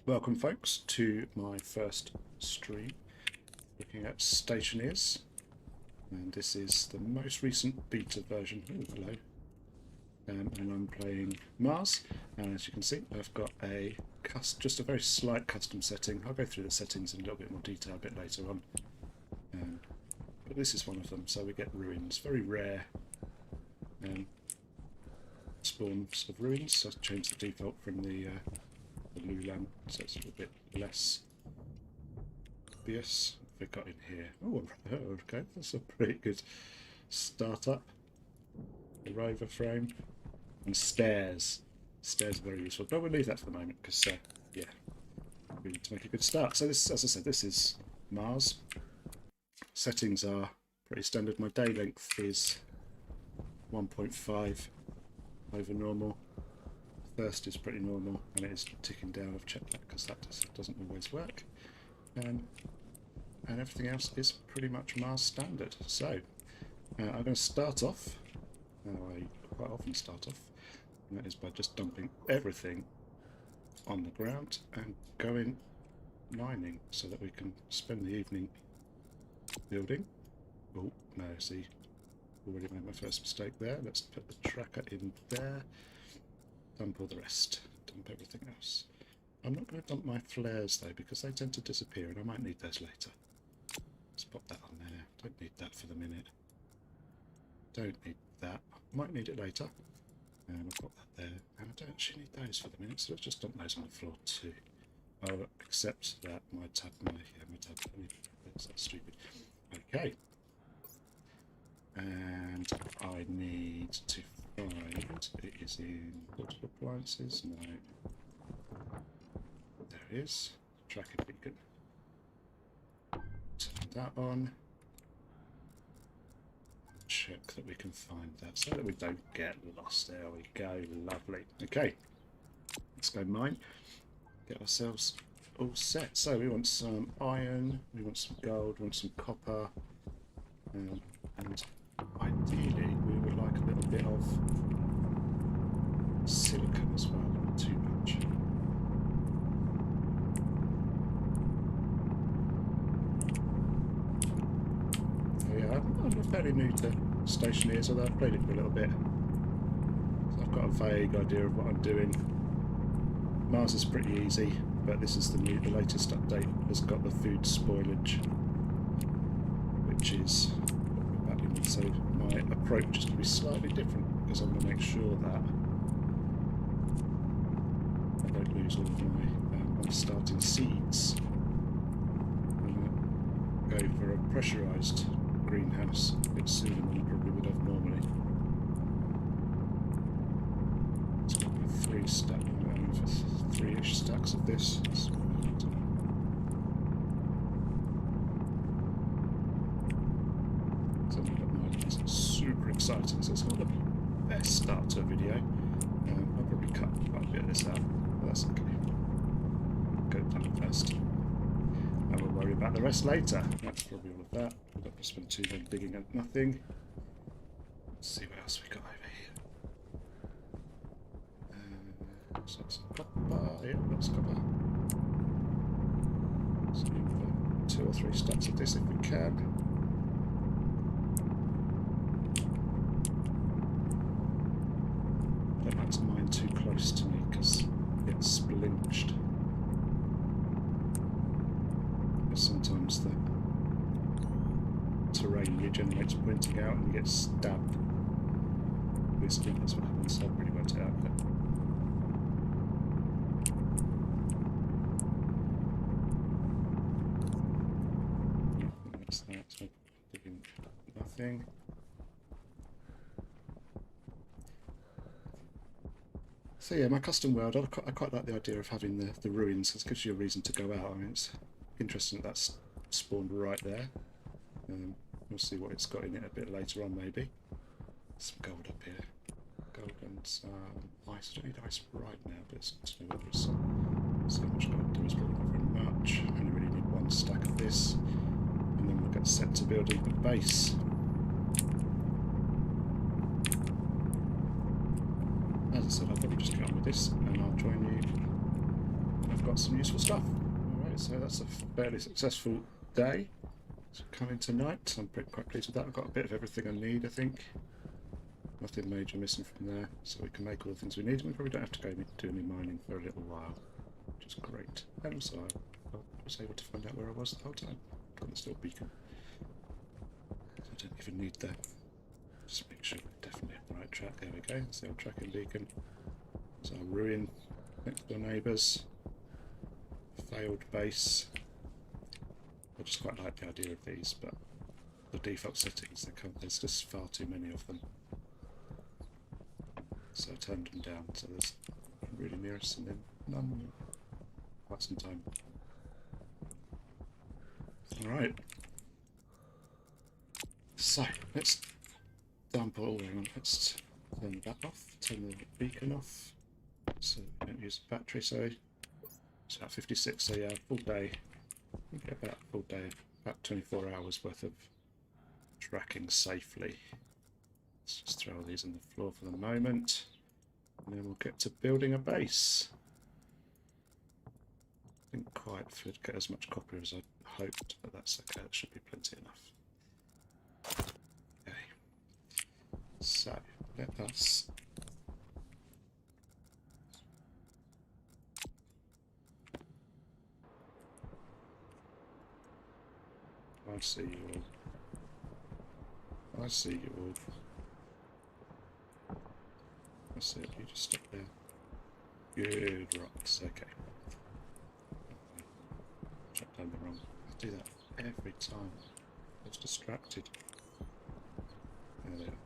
Welcome folks to my first stream looking at Stationeers, and this is the most recent beta version. Oh, hello. And I'm playing Mars, and as you can see I've got just a very slight custom setting. I'll go through the settings in a little bit more detail a bit later on, but this is one of them. So we get ruins, very rare spawns of ruins. So I've changed the default from the Lulan, so it's a little bit less obvious. What have we got in here? Oh, okay, that's a pretty good startup. The rover frame and stairs. Stairs are very useful, but we'll leave that for the moment because, yeah, we need to make a good start. So this, as I said, this is Mars. Settings are pretty standard. My day length is 1.5 over normal. Thirst is pretty normal, and it is ticking down. I've checked that because that doesn't always work. And everything else is pretty much Mars standard. So I'm going to start off, I quite often start off, and that is by just dumping everything on the ground and going mining so that we can spend the evening building. Oh, no, see, already made my first mistake there. Let's put the tracker in there. Dump all the rest. Dump everything else. I'm not going to dump my flares though, because they tend to disappear and I might need those later. Let's pop that on there. Don't need that for the minute. Don't need that. Might need it later. And I'll pop that there. And I don't actually need those for the minute, so let's just dump those on the floor too. Oh, except that my tab, that's stupid. Okay. And I need to find, it is in portable appliances, no. There it is. Tracker beacon. Turn that on. Check that we can find that so that we don't get lost. There we go, lovely. Okay, let's go mine. Get ourselves all set. So we want some iron, we want some gold, we want some copper, and ideally we would like a little bit of silicon as well, not too much. So yeah, I'm fairly new to Stationeers, although I've played it for a little bit. So I've got a vague idea of what I'm doing. Mars is pretty easy, but this is the latest update has got the food spoilage, which is what we're battling with. So my approach is to be slightly different because I want to make sure that I don't lose all of my starting seeds. I'm going to go for a pressurised greenhouse a bit sooner than I probably would have normally. It's got me 3 stacks, for 3-ish stacks of this. It's super exciting, so it's not the best start to a video. I'll probably cut quite a bit of this out, but that's okay. Go down first. And we'll worry about the rest later. That's probably all of that. We've got to spend too long digging at nothing. Let's see what else we got over here. So some copper. Yeah, that's copper. So for 2 or 3 stacks of this if we can. I don't like to mine too close to me because it gets splinched. Sometimes the terrain regenerates pointing out and you get stabbed. Basically, that's what happens. I've really worked it out. But that's that. So digging nothing. So yeah, my custom world, I quite like the idea of having the ruins. It gives you a reason to go out. I mean, it's interesting that that's spawned right there. We'll see what it's got in it a bit later on, maybe. Some gold up here. Gold and some ice. I don't need ice right now, but it's to know whether it's so much gold to do is probably not very much. I only really need 1 stack of this, and then we'll get set to building the base. As I said, I'll probably just get on with this, and I'll join you when I've got got some useful stuff. Alright, so that's a fairly successful day. So coming tonight, I'm quite pleased with that. I've got a bit of everything I need, I think. Nothing major missing from there, so we can make all the things we need, and we probably don't have to go do any mining for a little while, which is great. And also, I was able to find out where I was the whole time. Got this little beacon. So I don't even need that. Just make sure we're definitely on the right track. There we go. That's the old tracking beacon. So our ruin, next door neighbours, failed base. I just quite like the idea of these, but the default settings, there's just far too many of them. So I turned them down, so there's really near us and then none quite some time. Alright. So, let's dump all in. Let's turn that off, turn the beacon off, so we don't use the battery. So it's about 56, so yeah, full day. We get about a full day, about 24 hours worth of tracking safely. Let's just throw all these on the floor for the moment, and then we'll get to building a base. Didn't quite get as much copper as I hoped, but that's okay, that should be plenty enough. Okay, so let us I see you all. I see you all. That's it, you just stop there. Good rocks, okay. Shut down the wrong. I do that every time. I was distracted. There they are.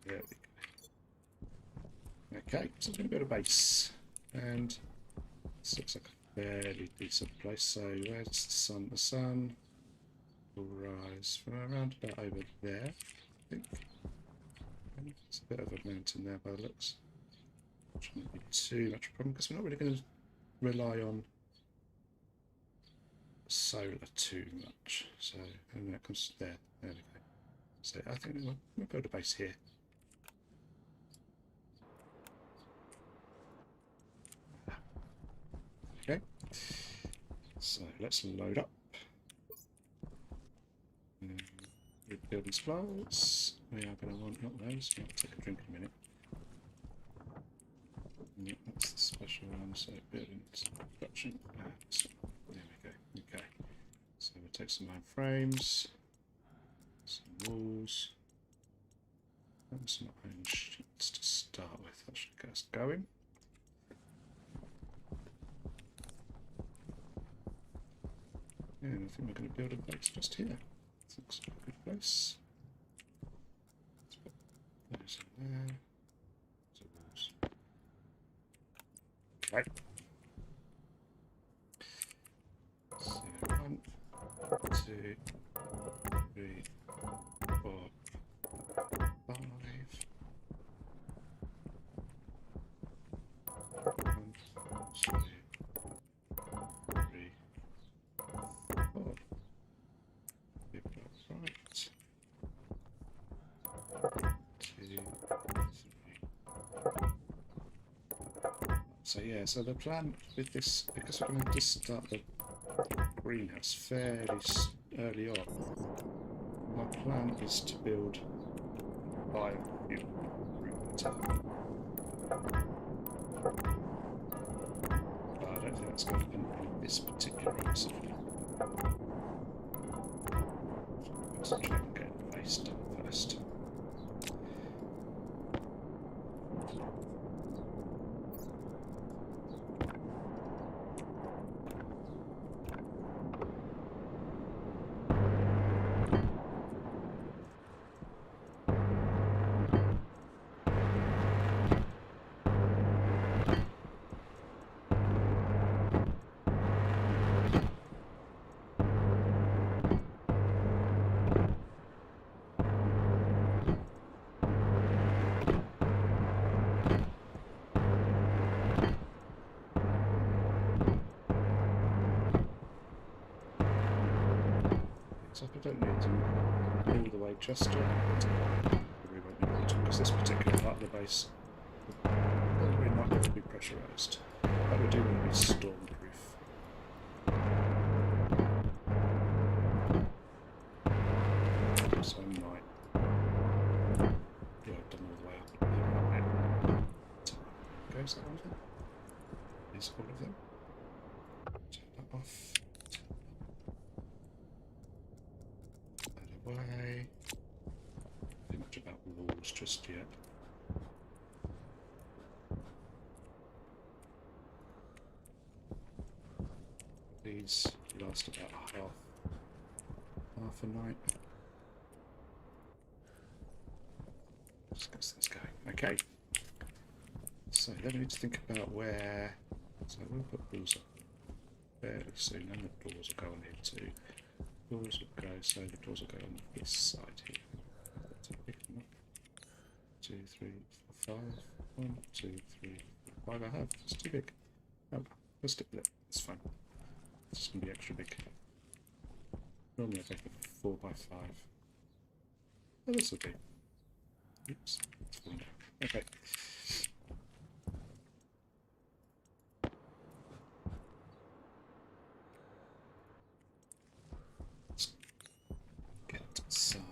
There we go. Okay, so we're going to build a base. And this looks like a fairly decent place. So where's the sun? The sun will rise from around about over there, I think. And it's a bit of a mountain there by the looks. Shouldn't be too much of a problem because we're not really going to rely on solar too much. So, and that comes there. There we go. So I think we'll build a base here. Okay, so let's load up. Building supplies. We are going to want not those. I'll take a drink in a minute. Yep, that's the special one. So building production. So, there we go. Okay, so we'll take some iron frames, some walls, and some iron sheets to start with. That should get us going. And I think we're going to build a base just here. This looks like a good place. Let's put those in there. Okay. So 1, 2, 3, 4, 5. 1, 2, 3, 4. Right. 2, 3. So yeah, so the plan with this, because we're going to start the greenhouse fairly early on, my plan is to build biofuel router. But I don't think that's going to happen in this particular episode. Let's try and get the base done first. don't need them all the way just yet. We won't need them because this particular part of the base probably not going to be pressurised. But we do want to be stormproof. So I might. Yeah, I've done all the way up. Goes that one of them? Is all of them? Turn that off. That away. Not too much about walls just yet. These last about half a night. Just get things going. Okay. So then we need to think about where. So we'll put walls up fairly soon, and the doors will go on here too. Doors will go, so the doors will go on this side here. That's a big one. 2, 3, 4, 5. 1, 2, 3, 4, 5. I have. It's too big. Oh, we'll stick with it. It's fine. It's just going to be extra big. Normally I take a 4 by 5. Oh, this will be. Oops. It's falling down. Okay. Let's get some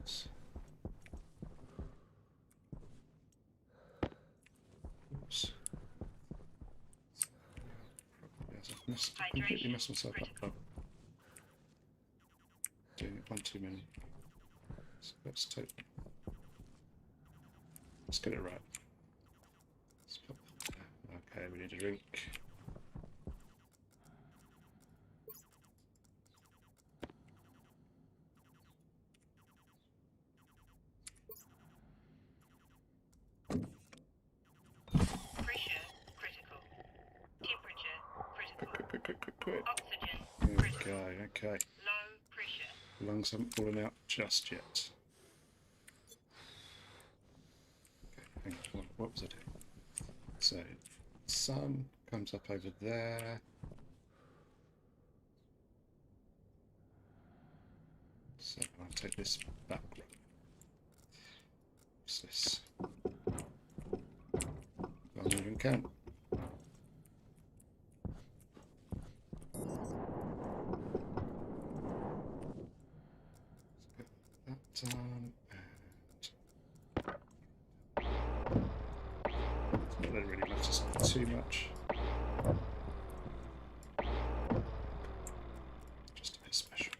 experiments. Oops. I've completely messed myself up. Oh. Doing it one too many. So let's get it right. Let's put that there. Okay, we need a drink. Pressure critical. Temperature critical. Good. Oxygen There we critical. go, okay. Low pressure. Lungs haven't fallen out just yet. Okay, hang on, what was I doing? So, sun comes up over there. So I'll take this back. What's this? I'll even count. Let's get that done, and not that it really matters too much. Just a bit special.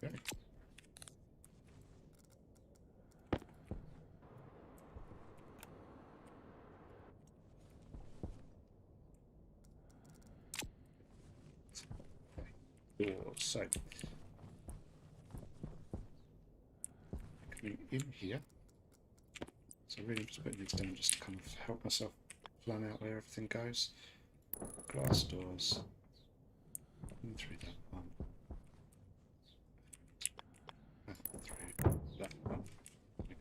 Okay. So coming in here, so really I'm just putting these down just to kind of help myself plan out where everything goes. Glass doors in through that one, and through that one.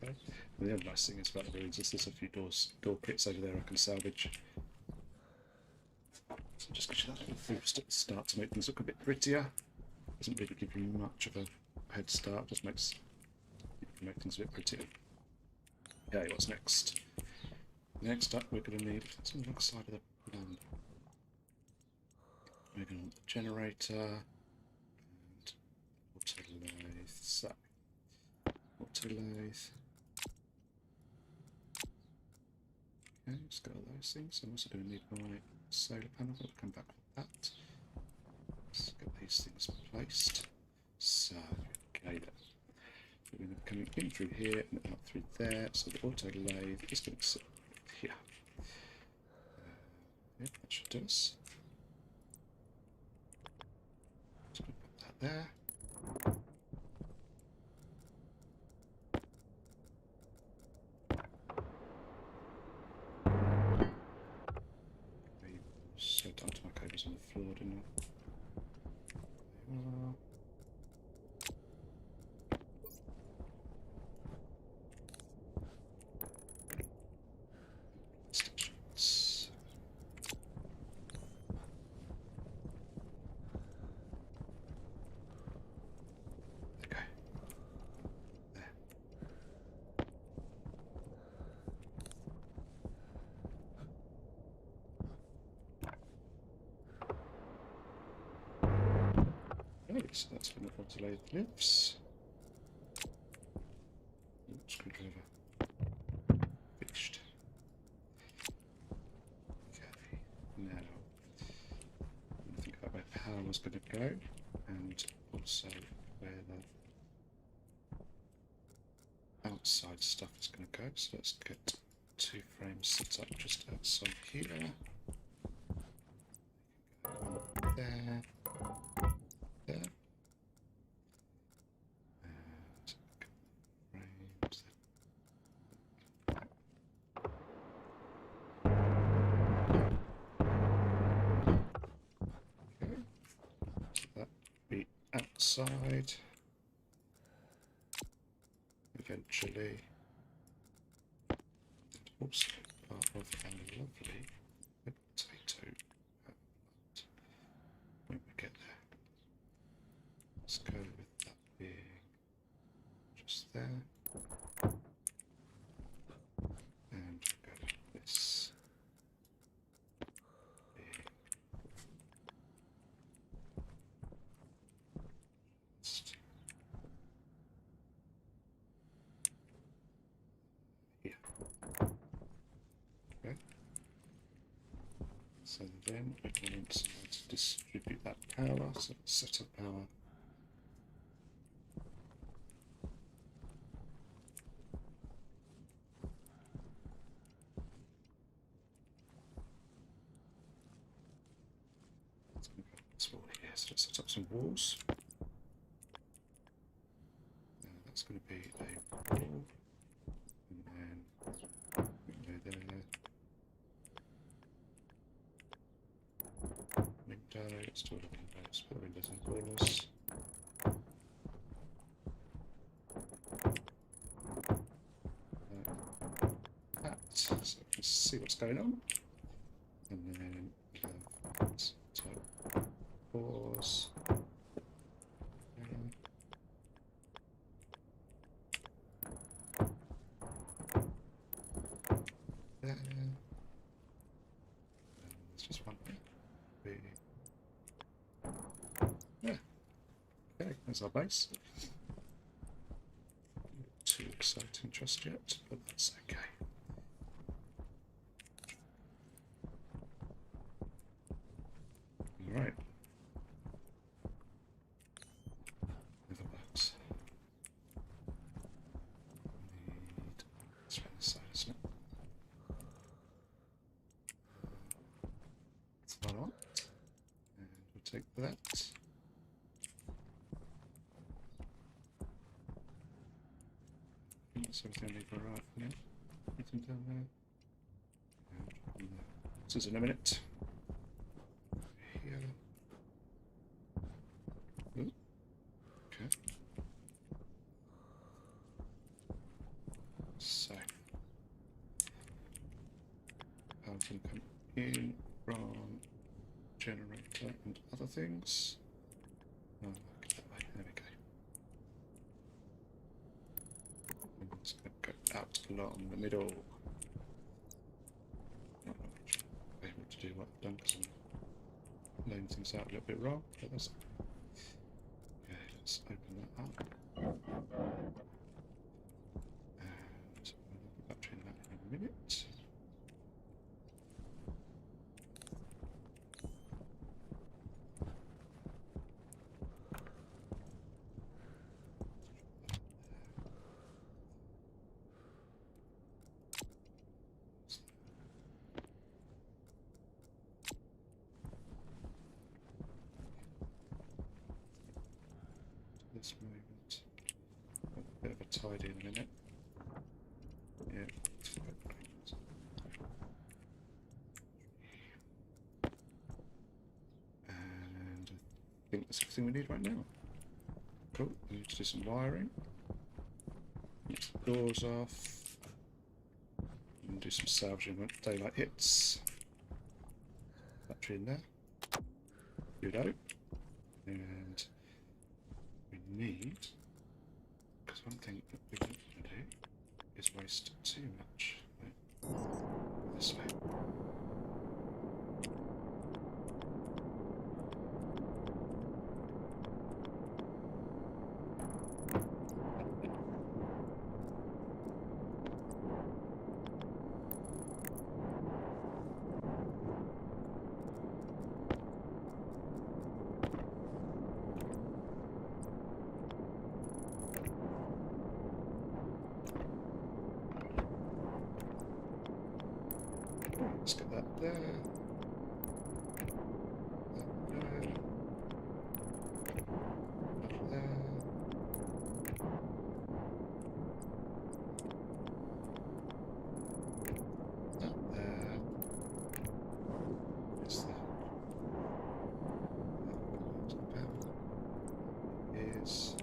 Okay. And the other nice thing is about the ruins is there's a few door kits over there I can salvage. So just gives you that little boost at the start to make things look a bit prettier. Doesn't really give you much of a head start, just make things a bit prettier. Okay, what's next? Next up we're going to need, it's on the wrong side of the plan. We're going to want the generator and auto lathe. So, auto lathe. Okay, let's go with those things. I'm also going to need my solar panel. I'll come back with that. Let's get these things placed. So, okay then. We're going to be coming in through here and out through there. So the auto lathe is going to sit here. Yeah, that should do us. Just going to put that there. So dumped my cables on the floor, didn't I? There we are. Stations. so that's going to delay the lifts. Screwdriver fixed. Okay, now I think about where power was going to go, and also where the outside stuff is going to go. So let's get 2 frames set up just outside here. One there, there. Outside eventually, and also part of our lovely potato plant when we get there. Let's go with that being just there, and go with this being just here. Okay. So then we're going to distribute that power, so set up power. It's going to go this wall here, so let's set up some walls. That's going to be a wall, and then window there. Window, let's do the windows, put the windows in corners. Like that, so we can see what's going on. And then type pause. There. There's just one there. Yeah. Okay, there's our base. Not too exciting just yet, but that's okay. Alright. Never works. It's around this side, isn't it? That's what I want. And we'll take that. That's everything I need for right now. Anything down there? And this is in a minute. Here. Ooh. Okay. So power can come in from generator and other things. Oh, look that way. There we go. And it's going to go out along the middle. Not much able to do what I've done because I'm laying things out a little bit wrong, but that's okay. Let's open that up. And we'll be back to that in a minute. This moment, a bit of a tidy in a minute. Yeah, it's quite great. And I think that's everything we need right now. Cool. We need to do some wiring. Get the doors off. And do some salvaging when daylight hits. Battery in there. Good. And we need, because one thing that we don't want to do is waste too much. Right? This way. Let's get that there. That there. That there. That there. Is that? Is.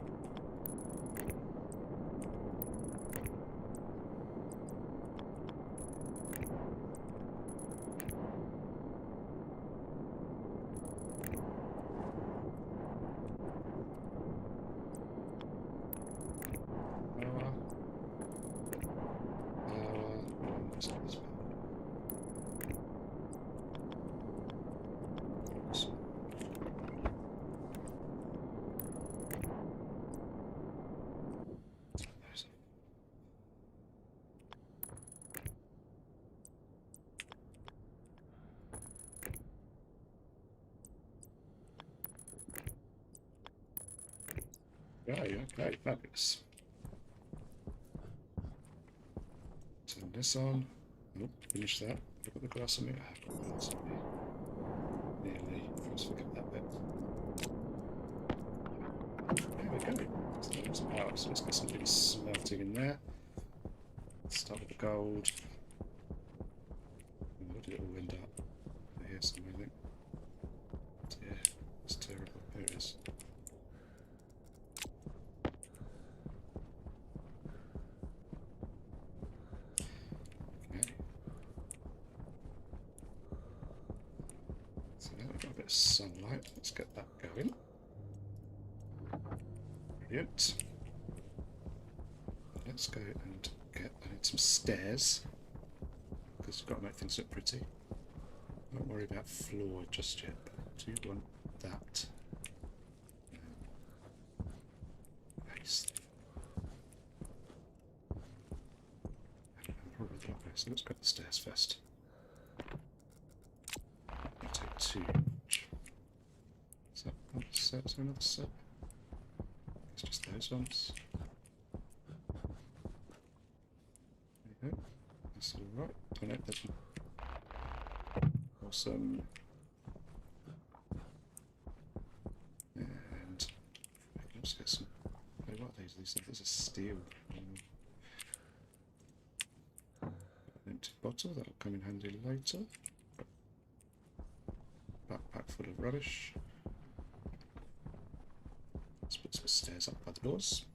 Okay, fabulous. Turn this on. Nope, finish that. Look at the glass on me. I have got glass on me. Nearly. Let's forget that bit. There we go. So there's some power. So let's get something smelting in there. Let's start with the gold. Where did it all end up? Here's something, I think. Yeah, it's terrible. There it is. Sunlight. Let's get that going. Brilliant. Let's go and get. I need some stairs because we've got to make things look pretty. Don't worry about floor just yet. Do you want that? Nice. Probably that way. So let's get the stairs first. I'll take 2. Is that one set? Is there another set? It's just those ones. There you go. That's alright. Oh no, there's one. Awesome. And let's get some. Oh, what are these? These are steel. An empty bottle, that'll come in handy later. Backpack full of rubbish. Let's put some stairs up by the doors.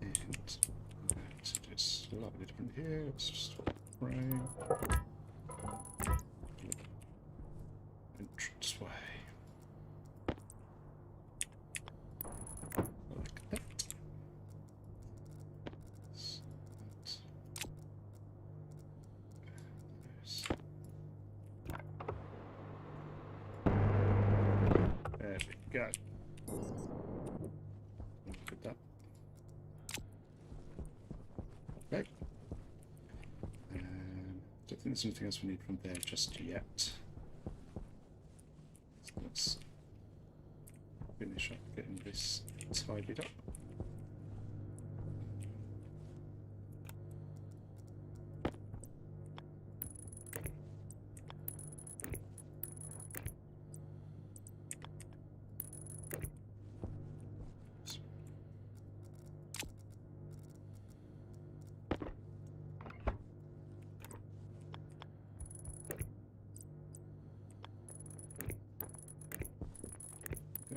And I'm going to do it slightly different here. Let's just frame. Entrance way. Like that. There we go. Look at that. Okay. Don't think there's anything else we need from there just yet. So let's finish up getting this tidied up.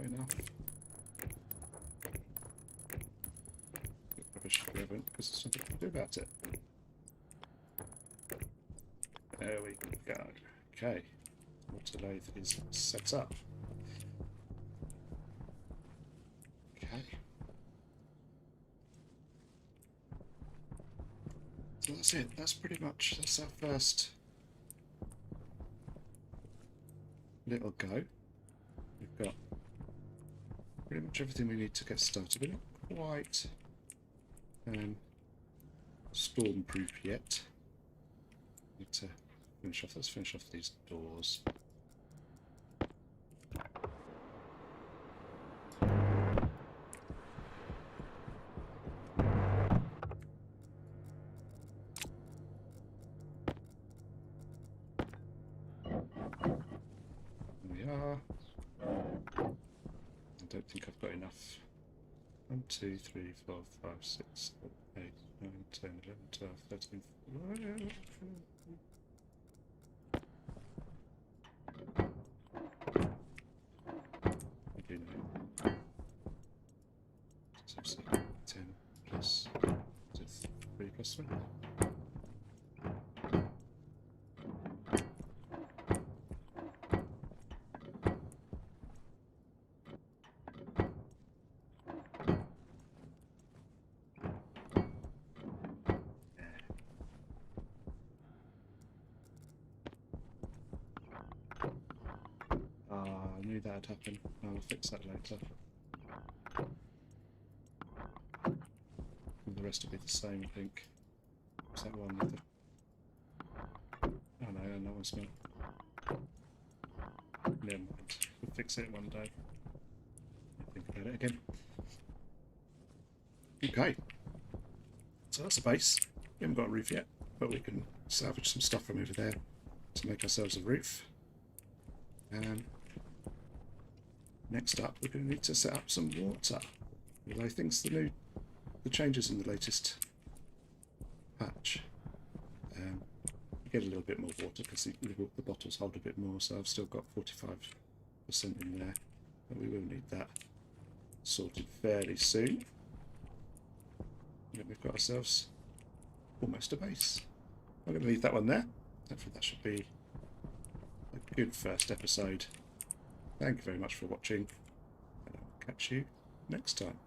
Enough. Rubbish relevant because there's nothing to do about it. There we go. Okay. Water lathe is set up. Okay. So that's it. That's pretty much, that's our first little go. We've got pretty much everything we need to get started. We're not quite storm-proof yet. Need to finish off. Let's finish off these doors. don't think I've got enough. 1, 2, 3, 4, 5, 6, 7, 8, 9, 10, 11, 12, 13, 14. I do know. So 10 plus 3 plus 3. I knew that would happen. I'll fix that later. And the rest will be the same, I think. Is that one with the... Oh no, that one's not. Never mind. We'll fix it one day. I'll think about it again. Okay. So that's the base. We haven't got a roof yet, but we can salvage some stuff from over there to make ourselves a roof. Next up, we're going to need to set up some water. Although things, the changes in the latest patch, you get a little bit more water because the bottles hold a bit more. So I've still got 45% in there, but we will need that sorted fairly soon. And we've got ourselves almost a base. I'm going to leave that one there. Hopefully that should be a good first episode. Thank you very much for watching, and I'll catch you next time.